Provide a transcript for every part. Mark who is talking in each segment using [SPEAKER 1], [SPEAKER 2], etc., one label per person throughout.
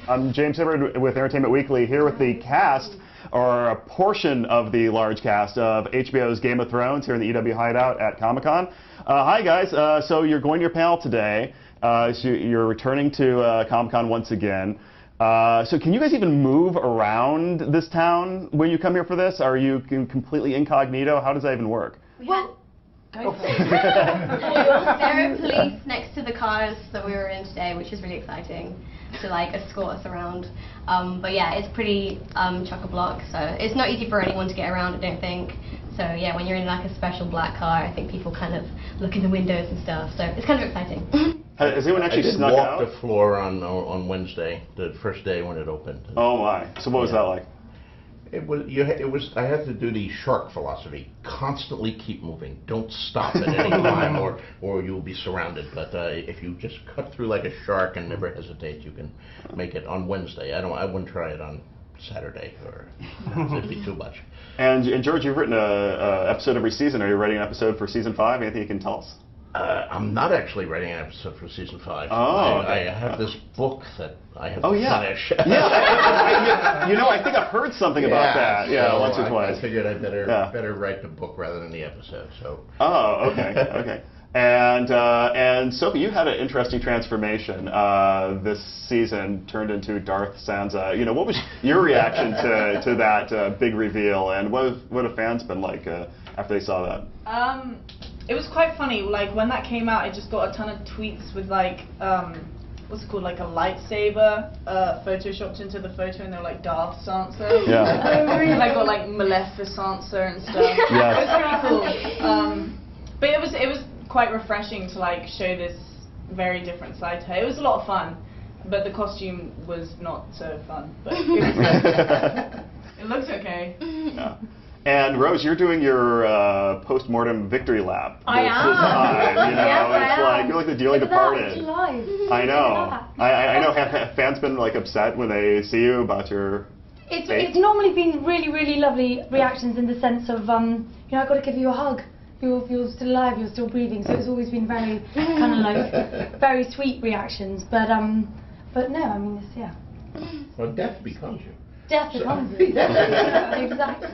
[SPEAKER 1] I'm James Hibbard with Entertainment Weekly, here with the cast, or a portion of the large cast of HBO's Game of Thrones here in the EW Hideout at Comic-Con. Hi guys, so you're going to your panel today. So you're returning to Comic-Con once again. So can you guys even move around this town when you come here for this? Are you completely incognito? How does that even work?
[SPEAKER 2] Well, go for it. There are police next to the cars that we were in today, which is really exciting to like escort us around. But yeah, it's pretty chock-a-block, so it's not easy for anyone to get around, I don't think. So yeah, when you're in like a special black car, I think people kind of look in the windows and stuff. So it's kind of exciting.
[SPEAKER 1] Has anyone actually snuck out?
[SPEAKER 3] I did walk the floor on Wednesday, the first day when it opened.
[SPEAKER 1] Oh my! So what was that like?
[SPEAKER 3] It was. I had to do the shark philosophy. Constantly keep moving. Don't stop at any time, or you'll be surrounded. But if you just cut through like a shark and never hesitate, you can make it on Wednesday. I wouldn't try it on Saturday, or it'd be too much.
[SPEAKER 1] And George, you've written an episode every season. Are you writing an episode for season 5? Anything you can tell us?
[SPEAKER 3] I'm not actually writing an episode for season 5.
[SPEAKER 1] Oh,
[SPEAKER 3] I have this book that I have
[SPEAKER 1] to
[SPEAKER 3] finish.
[SPEAKER 1] Yeah, you know, I think I've heard something about that. Yeah,
[SPEAKER 3] so
[SPEAKER 1] once or twice.
[SPEAKER 3] I figured I better write the book rather than the episode. So.
[SPEAKER 1] Oh, okay, okay. And Sophie, you had an interesting transformation this season, turned into Darth Sansa. You know, what was your reaction to that big reveal, and what have fans been like after they saw that?
[SPEAKER 4] It was quite funny. Like when that came out, I just got a ton of tweets with like, what's it called, like a lightsaber photoshopped into the photo, and they were like Darth Sansa.
[SPEAKER 1] Yeah.
[SPEAKER 4] And I got like Maleficent Sansa and stuff.
[SPEAKER 1] Yes.
[SPEAKER 4] It was pretty cool. But it was quite refreshing to like show this very different side to her. It was a lot of fun, but the costume was not so fun. But it was good. It looks okay.
[SPEAKER 1] Yeah. And Rose, you're doing your post-mortem victory lap.
[SPEAKER 5] I am.
[SPEAKER 1] You know,
[SPEAKER 5] yes,
[SPEAKER 1] it's like you're like the dearly departed. I know. I know. Have fans been like upset when they see you about your?
[SPEAKER 5] It's normally been really, really lovely reactions in the sense of you know, I've got to give you a hug. You're still alive. You're still breathing. So it's always been very kind of like very sweet reactions. But no, I mean it's, yeah.
[SPEAKER 3] Well, death becomes you.
[SPEAKER 5] Death becomes it. Exactly.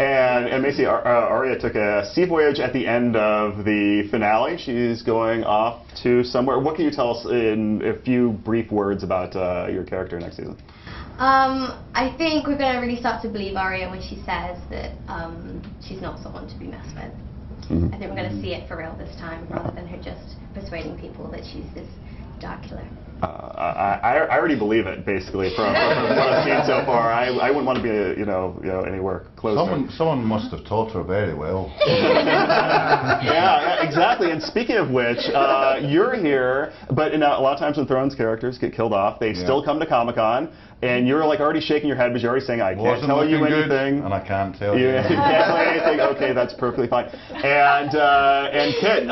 [SPEAKER 1] And Macy, Arya took a sea voyage at the end of the finale. She's going off to somewhere. What can you tell us in a few brief words about your character next season?
[SPEAKER 2] I think we're going to really start to believe Arya when she says that she's not someone to be messed with. Mm-hmm. I think we're going to see it for real this time, rather than her just persuading people that she's this dark killer.
[SPEAKER 1] I already believe it, basically, from what I've seen so far. I wouldn't want to be, you know, anywhere close.
[SPEAKER 6] Someone must have taught her very well.
[SPEAKER 1] Yeah, exactly. And speaking of which, you're here, but a lot of times when Thrones characters get killed off, they still come to Comic-Con, and you're like already shaking your head because you're already saying, I can't tell you anything.
[SPEAKER 6] And I can't tell you.
[SPEAKER 1] You can't tell you anything. Okay, that's perfectly fine. And Kit,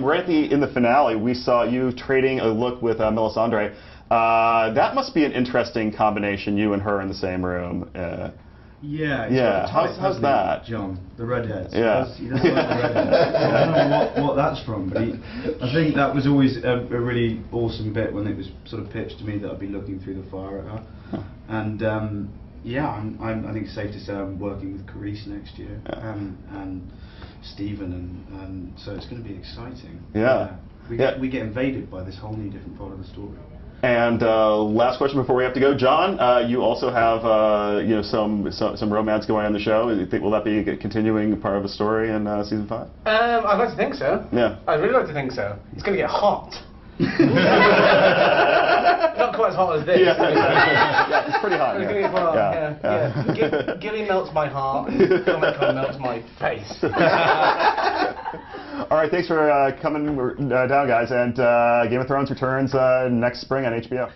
[SPEAKER 1] right in the finale, we saw you trading a look with Melisandre. That must be an interesting combination, you and her in the same room.
[SPEAKER 7] Yeah.
[SPEAKER 1] How's that?
[SPEAKER 7] John, the redhead.
[SPEAKER 1] Yeah.
[SPEAKER 7] He doesn't like the redhead. I don't know what that's from, but I think that was always a really awesome bit when it was sort of pitched to me that I'd be looking through the fire at her. And yeah, I think it's safe to say I'm working with Carice next year, and Stephen, and so it's going to be exciting.
[SPEAKER 1] Yeah.
[SPEAKER 7] We get invaded by this whole new different part of the story.
[SPEAKER 1] And last question before we have to go, John. You also have you know, some romance going on the show. Will that be a continuing part of the story in season 5?
[SPEAKER 8] I'd like to think so.
[SPEAKER 1] Yeah.
[SPEAKER 8] I'd really like to think so. It's going to get hot. Not quite as hot as this.
[SPEAKER 1] Yeah, it's pretty hot.
[SPEAKER 8] It's going to get hot. Yeah. Gilly melts my heart, and Comic-Con melts my face.
[SPEAKER 1] All right, thanks for coming down, guys. And Game of Thrones returns next spring on HBO.